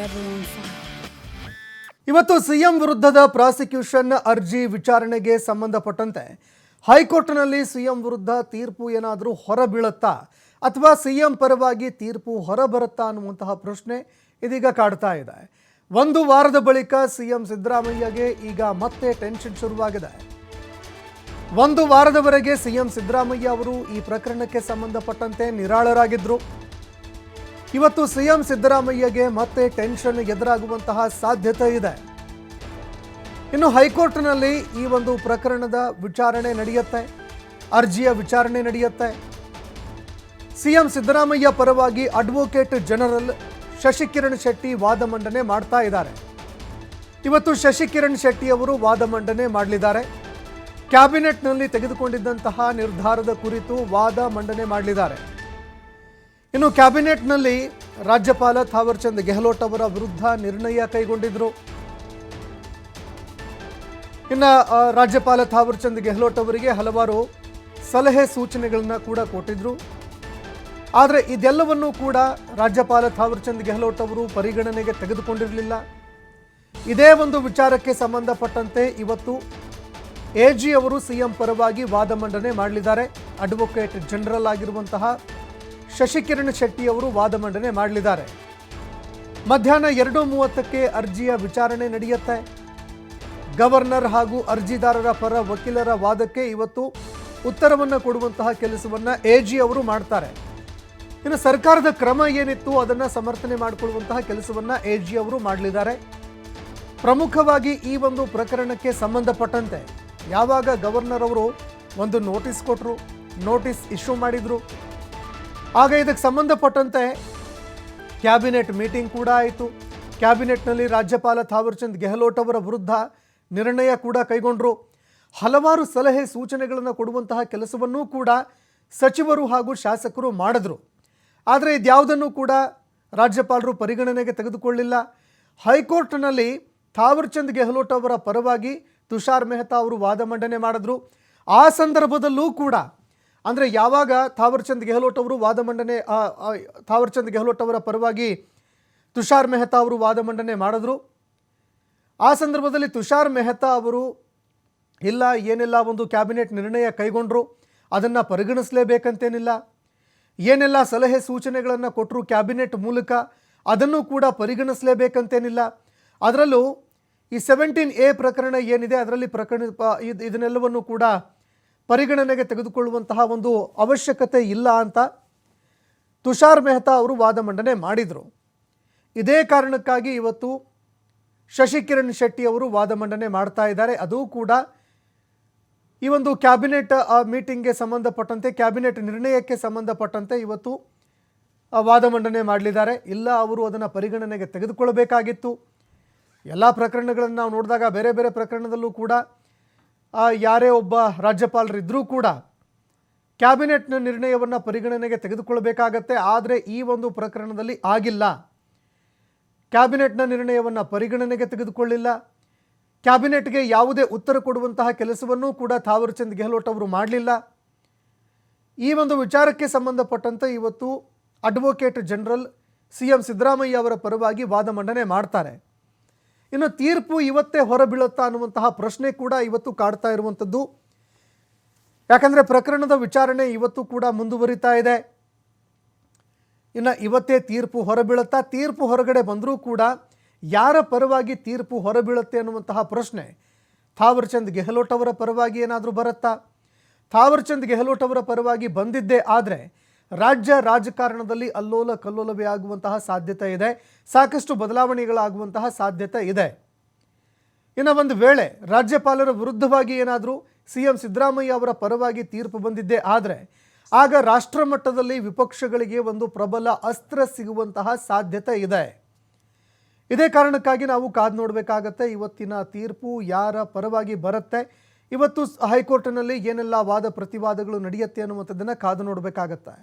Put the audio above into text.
everyone fine. ಇವತ್ತು CM ವಿರುದ್ಧದ prosecution ಅರ್ಜಿ ವಿಚಾರಣೆಗೆ ಸಂಬಂಧಪಟ್ಟಂತೆ ಹೈಕೋರ್ಟ್ನಲ್ಲಿ ಸಿಎಂ ವಿರುದ್ಧ ತೀರ್ಪು ಏನಾದರೂ ಹೊರಬೀಳುತ್ತಾ ಅಥವಾ ಸಿಎಂ ಪರವಾಗಿ ತೀರ್ಪು ಹೊರಬರುತ್ತಾ ಅನ್ನುವಂತಹ ಪ್ರಶ್ನೆ ಇದೀಗ ಕಾಡ್ತಾ ಇದೆ. ಒಂದು ವಾರದ ಬಳಿಕ ಸಿಎಂ ಸಿದ್ದರಾಮಯ್ಯಗೆ ಈಗ ಮತ್ತೆ ಟೆನ್ಷನ್ ಶುರುವಾಗಿದೆ. ಒಂದು ವಾರದವರೆಗೆ ಸಿಎಂ ಸಿದ್ದರಾಮಯ್ಯ ಅವರು ಈ ಪ್ರಕರಣಕ್ಕೆ ಸಂಬಂಧಪಟ್ಟಂತೆ ನಿರಾಳರಾಗಿದ್ದರು. ಇವತ್ತು ಸಿಎಂ ಸಿದ್ದರಾಮಯ್ಯಗೆ ಮತ್ತೆ ಟೆನ್ಷನ್ ಎದುರಾಗುವಂತಹ ಸಾಧ್ಯತೆ ಇದೆ. ಇನ್ನು ಹೈಕೋರ್ಟ್ನಲ್ಲಿ ಈ ಒಂದು ಪ್ರಕರಣದ ವಿಚಾರಣೆ ನಡೆಯುತ್ತೆ, ಅರ್ಜಿಯ ವಿಚಾರಣೆ ನಡೆಯುತ್ತೆ. ಸಿಎಂ ಸಿದ್ದರಾಮಯ್ಯ ಪರವಾಗಿ ಅಡ್ವೊಕೇಟ್ ಜನರಲ್ ಶಶಿಕಿರಣ್ ಶೆಟ್ಟಿ ವಾದ ಮಂಡನೆ ಮಾಡ್ತಾ ಇದ್ದಾರೆ. ಇವತ್ತು ಶಶಿಕಿರಣ್ ಶೆಟ್ಟಿ ಅವರು ವಾದ ಮಂಡನೆ ಮಾಡಲಿದ್ದಾರೆ. ಕ್ಯಾಬಿನೆಟ್ನಲ್ಲಿ ತೆಗೆದುಕೊಂಡಿದ್ದಂತಹ ನಿರ್ಧಾರದ ಕುರಿತು ವಾದ ಮಂಡನೆ ಮಾಡಲಿದ್ದಾರೆ. ಇನ್ನು ಕ್ಯಾಬಿನೆಟ್ನಲ್ಲಿ ರಾಜ್ಯಪಾಲ ಥಾವರ್ಚಂದ್ ಗೆಹ್ಲೋಟ್ ಅವರ ವಿರುದ್ಧ ನಿರ್ಣಯ ಕೈಗೊಂಡಿದ್ರು. ಇನ್ನು ರಾಜ್ಯಪಾಲ ಥಾವರ್ಚಂದ್ ಗೆಹ್ಲೋಟ್ ಅವರಿಗೆ ಹಲವಾರು ಸಲಹೆ ಸೂಚನೆಗಳನ್ನ ಕೂಡ ಕೊಟ್ಟಿದ್ರು. ಆದರೆ ಇದೆಲ್ಲವನ್ನೂ ಕೂಡ ರಾಜ್ಯಪಾಲ ಥಾವರ್ಚಂದ್ ಗೆಹ್ಲೋಟ್ ಅವರು ಪರಿಗಣನೆಗೆ ತೆಗೆದುಕೊಂಡಿರಲಿಲ್ಲ. ಇದೇ ಒಂದು ವಿಚಾರಕ್ಕೆ ಸಂಬಂಧಪಟ್ಟಂತೆ ಇವತ್ತು ಎಜಿ ಅವರು ಸಿಎಂ ಪರವಾಗಿ ವಾದ ಮಂಡನೆ ಮಾಡಲಿದ್ದಾರೆ. ಅಡ್ವೊಕೇಟ್ ಜನರಲ್ ಆಗಿರುವಂತಹ ಶಶಿಕಿರಣ್ ಶೆಟ್ಟಿ ಅವರು ವಾದ ಮಂಡನೆ ಮಾಡಲಿದ್ದಾರೆ. ಮಧ್ಯಾಹ್ನ 2:30ಕ್ಕೆ ಅರ್ಜಿಯ ವಿಚಾರಣೆ ನಡೆಯುತ್ತೆ. ಗವರ್ನರ್ ಹಾಗೂ ಅರ್ಜಿದಾರರ ಪರ ವಕೀಲರ ವಾದಕ್ಕೆ ಇವತ್ತು ಉತ್ತರವನ್ನು ಕೊಡುವಂತಹ ಕೆಲಸವನ್ನು ಎಜಿ ಅವರು ಮಾಡ್ತಾರೆ. ಇನ್ನು ಸರ್ಕಾರದ ಕ್ರಮ ಏನಿತ್ತು ಅದನ್ನು ಸಮರ್ಥನೆ ಮಾಡಿಕೊಳ್ಳುವಂತಹ ಕೆಲಸವನ್ನು ಎಜಿ ಅವರು ಮಾಡಲಿದ್ದಾರೆ. ಪ್ರಮುಖವಾಗಿ ಈ ಒಂದು ಪ್ರಕರಣಕ್ಕೆ ಸಂಬಂಧಪಟ್ಟಂತೆ ಯಾವಾಗ ಗವರ್ನರ್ ಅವರು ಒಂದು ನೋಟಿಸ್ ಕೊಟ್ಟರು, ನೋಟಿಸ್ ಇಶ್ಯೂ ಮಾಡಿದರು, ಆಗ ಇದಕ್ಕೆ ಸಂಬಂಧಪಟ್ಟಂತೆ ಕ್ಯಾಬಿನೆಟ್ ಮೀಟಿಂಗ್ ಕೂಡ ಆಯಿತು. ಕ್ಯಾಬಿನೆಟ್ನಲ್ಲಿ ರಾಜ್ಯಪಾಲ ಥಾವರ್ಚಂದ್ ಗೆಹ್ಲೋಟ್ ಅವರ ವಿರುದ್ಧ ನಿರ್ಣಯ ಕೂಡ ಕೈಗೊಂಡರು. ಹಲವಾರು ಸಲಹೆ ಸೂಚನೆಗಳನ್ನು ಕೊಡುವಂತಹ ಕೆಲಸವನ್ನೂ ಕೂಡ ಸಚಿವರು ಹಾಗೂ ಶಾಸಕರು ಮಾಡಿದ್ರು. ಆದರೆ ಇದ್ಯಾವುದನ್ನು ಕೂಡ ರಾಜ್ಯಪಾಲರು ಪರಿಗಣನೆಗೆ ತೆಗೆದುಕೊಳ್ಳಿಲ್ಲ. ಹೈಕೋರ್ಟ್ನಲ್ಲಿ ಥಾವರ್ಚಂದ್ ಗೆಹ್ಲೋಟ್ ಅವರ ಪರವಾಗಿ ತುಷಾರ್ ಮೆಹ್ತಾ ಅವರು ವಾದ ಮಂಡನೆ ಮಾಡಿದ್ರು. ಆ ಸಂದರ್ಭದಲ್ಲೂ ಕೂಡ ಅಂದರೆ ಯಾವಾಗ ಥಾವರ್ಚಂದ್ ಗೆಹ್ಲೋಟ್ ಅವರು ವಾದ ಮಂಡನೆ ಥಾವರ್ಚಂದ್ ಗೆಹ್ಲೋಟ್ ಅವರ ಪರವಾಗಿ ತುಷಾರ್ ಮೆಹ್ತಾ ಅವರು ವಾದ ಮಂಡನೆ ಮಾಡಿದ್ರು. ಆ ಸಂದರ್ಭದಲ್ಲಿ ತುಷಾರ್ ಮೆಹ್ತಾ ಅವರು ಇಲ್ಲ, ಏನೆಲ್ಲ ಒಂದು ಕ್ಯಾಬಿನೆಟ್ ನಿರ್ಣಯ ಕೈಗೊಂಡ್ರು ಅದನ್ನು ಪರಿಗಣಿಸಲೇಬೇಕಂತೇನಿಲ್ಲ, ಏನೆಲ್ಲ ಸಲಹೆ ಸೂಚನೆಗಳನ್ನು ಕೊಟ್ಟರು ಕ್ಯಾಬಿನೆಟ್ ಮೂಲಕ ಅದನ್ನು ಕೂಡ ಪರಿಗಣಿಸಲೇಬೇಕಂತೇನಿಲ್ಲ. ಅದರಲ್ಲೂ ಈ 17A ಪ್ರಕರಣ ಏನಿದೆ ಅದರಲ್ಲಿ ಇದನ್ನೆಲ್ಲವನ್ನು ಕೂಡ ಪರಿಗಣನೆಗೆ ತೆಗೆದುಕೊಳ್ಳುವಂತಹ ಒಂದು ಅವಶ್ಯಕತೆ ಇಲ್ಲ ಅಂತ ತುಷಾರ್ ಮೆಹ್ತಾ ಅವರು ವಾದ ಮಂಡನೆ ಮಾಡಿದರು. ಇದೇ ಕಾರಣಕ್ಕಾಗಿ ಇವತ್ತು ಶಶಿಕಿರಣ್ ಶೆಟ್ಟಿ ಅವರು ವಾದ ಮಂಡನೆ ಮಾಡ್ತಾ ಇದ್ದಾರೆ. ಅದು ಕೂಡ ಈ ಒಂದು ಕ್ಯಾಬಿನೆಟ್ ಮೀಟಿಂಗ್ಗೆ ಸಂಬಂಧಪಟ್ಟಂತೆ, ಕ್ಯಾಬಿನೆಟ್ ನಿರ್ಣಯಕ್ಕೆ ಸಂಬಂಧಪಟ್ಟಂತೆ ಇವತ್ತು ವಾದ ಮಂಡನೆ ಮಾಡಲಿದ್ದಾರೆ. ಇಲ್ಲ, ಅವರು ಅದನ್ನು ಪರಿಗಣನೆಗೆ ತೆಗೆದುಕೊಳ್ಳಬೇಕಾಗಿತ್ತು. ಎಲ್ಲ ಪ್ರಕರಣಗಳನ್ನು ನಾವು ನೋಡಿದಾಗ ಬೇರೆ ಬೇರೆ ಪ್ರಕರಣದಲ್ಲೂ ಕೂಡ ಯಾರೇ ಒಬ್ಬ ರಾಜ್ಯಪಾಲರಿದ್ದರೂ ಕೂಡ ಕ್ಯಾಬಿನೆಟ್ನ ನಿರ್ಣಯವನ್ನು ಪರಿಗಣನೆಗೆ ತೆಗೆದುಕೊಳ್ಳಬೇಕಾಗತ್ತೆ. ಆದರೆ ಈ ಒಂದು ಪ್ರಕರಣದಲ್ಲಿ ಆಗಿಲ್ಲ. ಕ್ಯಾಬಿನೆಟ್ನ ನಿರ್ಣಯವನ್ನು ಪರಿಗಣನೆಗೆ ತೆಗೆದುಕೊಳ್ಳಿಲ್ಲ. ಕ್ಯಾಬಿನೆಟ್ಗೆ ಯಾವುದೇ ಉತ್ತರ ಕೊಡುವಂತಹ ಕೆಲಸವನ್ನೂ ಕೂಡ ಥಾವರ್ಚಂದ್ ಗೆಹ್ಲೋಟ್ ಅವರು ಮಾಡಲಿಲ್ಲ. ಈ ಒಂದು ವಿಚಾರಕ್ಕೆ ಸಂಬಂಧಪಟ್ಟಂತೆ ಇವತ್ತು ಅಡ್ವೊಕೇಟ್ ಜನರಲ್ ಸಿಎಂ ಸಿದ್ದರಾಮಯ್ಯ ಅವರ ಪರವಾಗಿ ವಾದ ಮಂಡನೆ ಮಾಡ್ತಾರೆ. ಇನ್ನು ತೀರ್ಪು ಇವತ್ತೇ ಹೊರಬೀಳುತ್ತಾ ಅನ್ನುವಂತಹ ಪ್ರಶ್ನೆ ಕೂಡ ಇವತ್ತು ಕಾಡ್ತಾ ಇರುವಂಥದ್ದು. ಯಾಕಂದರೆ ಪ್ರಕರಣದ ವಿಚಾರಣೆ ಇವತ್ತು ಕೂಡ ಮುಂದುವರಿತಾ ಇದೆ. ಇನ್ನು ಇವತ್ತೇ ತೀರ್ಪು ಹೊರಬೀಳುತ್ತಾ, ತೀರ್ಪು ಹೊರಗಡೆ ಬಂದರೂ ಕೂಡ ಯಾರ ಪರವಾಗಿ ತೀರ್ಪು ಹೊರಬೀಳುತ್ತೆ ಅನ್ನುವಂತಹ ಪ್ರಶ್ನೆ ಥಾವರ್ಚಂದ್ ಗೆಹ್ಲೋಟ್ ಅವರ ಪರವಾಗಿ ಏನಾದರೂ ಬರುತ್ತಾ? ಥಾವರ್ಚಂದ್ ಗೆಹ್ಲೋಟ್ ಅವರ ಪರವಾಗಿ ಬಂದಿದ್ದೇ ಆದರೆ ರಾಜ್ಯ ರಾಜಕಾರಣದಲ್ಲಿ ಅಲ್ಲೋಲ ಕಲ್ಲೋಲವೇ ಆಗುವಂತಹ ಸಾಧ್ಯತೆ ಇದೆ. ಸಾಕಷ್ಟು ಬದಲಾವಣೆಗಳಾಗುವಂತಹ ಸಾಧ್ಯತೆ ಇದೆ. ಇನ್ನು ಒಂದು ವೇಳೆ ರಾಜ್ಯಪಾಲರ ವಿರುದ್ಧವಾಗಿ ಏನಾದರೂ ಸಿಎಂ ಸಿದ್ದರಾಮಯ್ಯ ಅವರ ಪರವಾಗಿ ತೀರ್ಪು ಬಂದಿದ್ದೇ ಆದರೆ ಆಗ ರಾಷ್ಟ್ರ ಮಟ್ಟದಲ್ಲಿ ವಿಪಕ್ಷಗಳಿಗೆ ಒಂದು ಪ್ರಬಲ ಅಸ್ತ್ರ ಸಿಗುವಂತಹ ಸಾಧ್ಯತೆ ಇದೆ. ಇದೇ ಕಾರಣಕ್ಕಾಗಿ ನಾವು ಕಾದು ನೋಡಬೇಕಾಗತ್ತೆ ಇವತ್ತಿನ ತೀರ್ಪು ಯಾರ ಪರವಾಗಿ ಬರುತ್ತೆ, ಇವತ್ತು ಹೈಕೋರ್ಟ್ನಲ್ಲಿ ಏನೆಲ್ಲ ವಾದ ಪ್ರತಿವಾದಗಳು ನಡೆಯುತ್ತೆ ಅನ್ನುವಂಥದ್ದನ್ನು ಕಾದು ನೋಡಬೇಕಾಗತ್ತೆ.